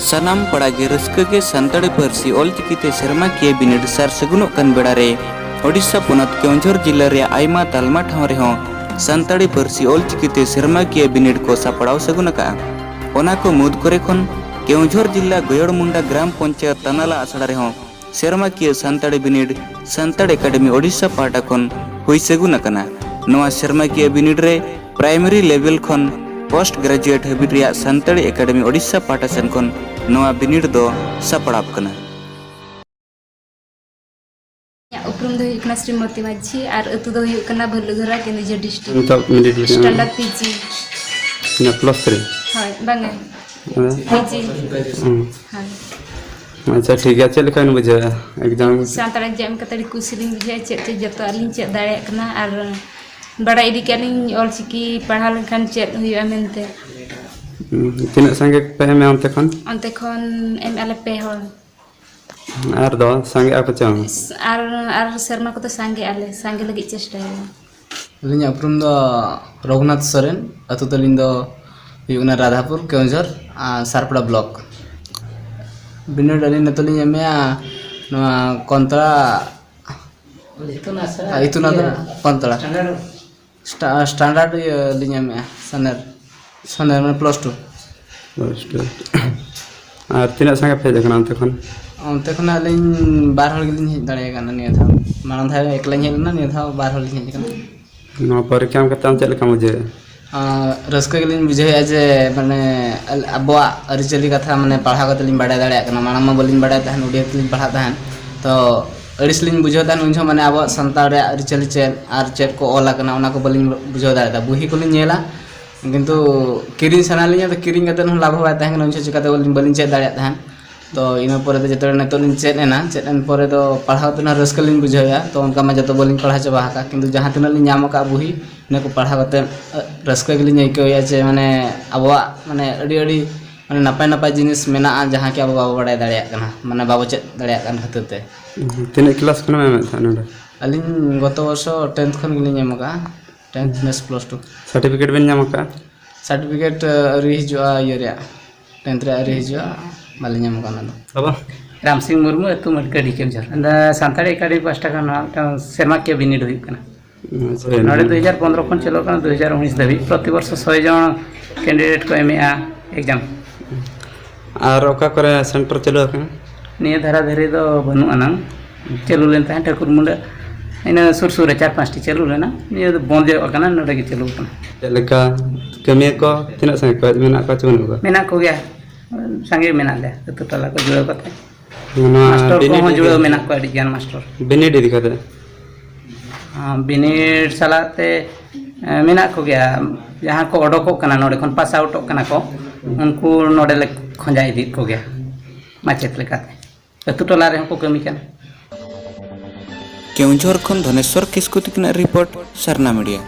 सनाम पड़ागे rusk के सानताड़ी पारसी ऑलचिकीते सेरमा किए बिनिड सार सगुनो कन बेड़ारे ओडिशा पोनत केओंझर जिल्ला रे आयमा तालमा ठाव रेहों सानताड़ी पारसी ऑलचिकीते सेरमा किए बिनिड को सापड़ाव सगुन का ओना को मुद करे खन केओंझर जिल्ला गोयड़मुंडा ग्राम पंचायत तानाला आसड़ा रेहों सेरमा किए सानताड़ी बिनिड सानताड़ी एकाडेमी ओडिशा पाटा खन हुई सगुन कना नोआ सेरमा किए बिनिड रे प्राइमरी लेवल खन पोस्ट ग्रेजुएट हाबिट रिया सानताड़ी एकाडेमी ओडिशा पाटा सेन खन नोआ बिनिड दो सापड़ाव कना। उपरुम दो हुई श्रीमती माझी और अतु दो हुई भलुघरा केंद्र डिस्ट्रिक्ट स्टैंडर्ड पीजी ना प्लस 3 हाय बांगे पीजी हाय अच्छा ठीक है चल खान बुझा एग्जाम सानताड़ी एग्जाम कतड़ी कुसलिन बुझा चेक जतो अलिन चेक दाड़े कना और बड़ा इदी केलिन ऑलचिकी पढ़ा लेखान चेक हुई मेनते तीन संगे पे में अंते खन एम एल पे होल आर दो संगे आप चांग आर शर्मा को तो संगे लगी चेष्टा है लिंग अपरुम दो रघुनाथ सोरेन अतु तलिन दो युगना राधापुर केओंझर सारपड़ा ब्लॉक बिनो डली नतलिन एमे नवा कोंतरा इतुना कोंतरा स्टैंडर्ड लिंग एमे सनर में +2 और तीन संगे पे देखना अंते खन अलिन बार हल गिलिन हेज दाड़े गाना निया था मानन था एकला हेजना निया था बार हल गिलिन हेजना नो परीक्षा में कतम चल का मुझे रस्क गिलिन बुझे जे माने अबवा अरिचली कथा माने पढ़ा कतलिन बाडा दाड़े कना मानम बलिन बाडा तहन उडिया तलिन पढ़ा तहन तो अरिसलिन बुझो तहन उनझो माने अब संताड़ रे अरिचली चेत आर चेत को ओला कना ओना को बलिन बुझो दाड़े बुही को नेला किंतु किरिन सनालिन तो किरिन कतन हम लाभ होय तहन उनझो चिकाते बलिन चेत दाड़े तहन तो इन पर जो नितलिन चेदना चेदन पर पढ़ाव तो रस्कलिन बुझाया तो उनका मैं जो बलिन पढ़ा चाबा कि जहाँ तीन नाम का बुही इन को पढ़ाते रस्कलिन आइकया जे माने अब माने माने नपाय नपाय जिनिस मेना जहाँ कि अब बाबा बड़ा दाड़ा माने बाबा चेद दाड़ा खातिर तीन क्लास खन में अलिन गत वर्ष 10th खन गिलिन 10th नेस +2 सर्टिफिकेट बिन नाम का सर्टिफिकेट अरी हिजुआ ये 10th रे अरी हिजुआ मालिन्याम काना दो राम सिंह मुर्मू अतु मटकड़ी केओंझर सानताड़ी एकाडेमी पास्टा खान सेरमा के बिनिड हुई कना नोडे 2015 खन चलो कना 2019 धाबी प्रति वर्ष 100 जन कैंडिडेट को एमए एग्जाम और ओका करे सेंटर चलो निया धारा धारी दो बनु अना चलू लेन ता ठाकुर मुंडा इन सुर सुर 4-5 टी चलू लेना निया बंद कना नोडे के चलू कना चलका कमी को तीन संगे को मेना को चुन मेना को गया संगे मेना ले तो टला को जुड़ो कते मास्टर को जुड़ो मेना को अडी ज्ञान मास्टर बिनिड दिखाते हां बिनिड सलाते मेना को गया जहां को ओडको कना नोडे खन पास आउट कना को उनको नोडे ले खंजाई दी को गया माचेत लेकाते तो टला रे को कमी कना केओंझर खन धनेश्वर किस्कु तिकना रिपोर्ट सरना मीडिया।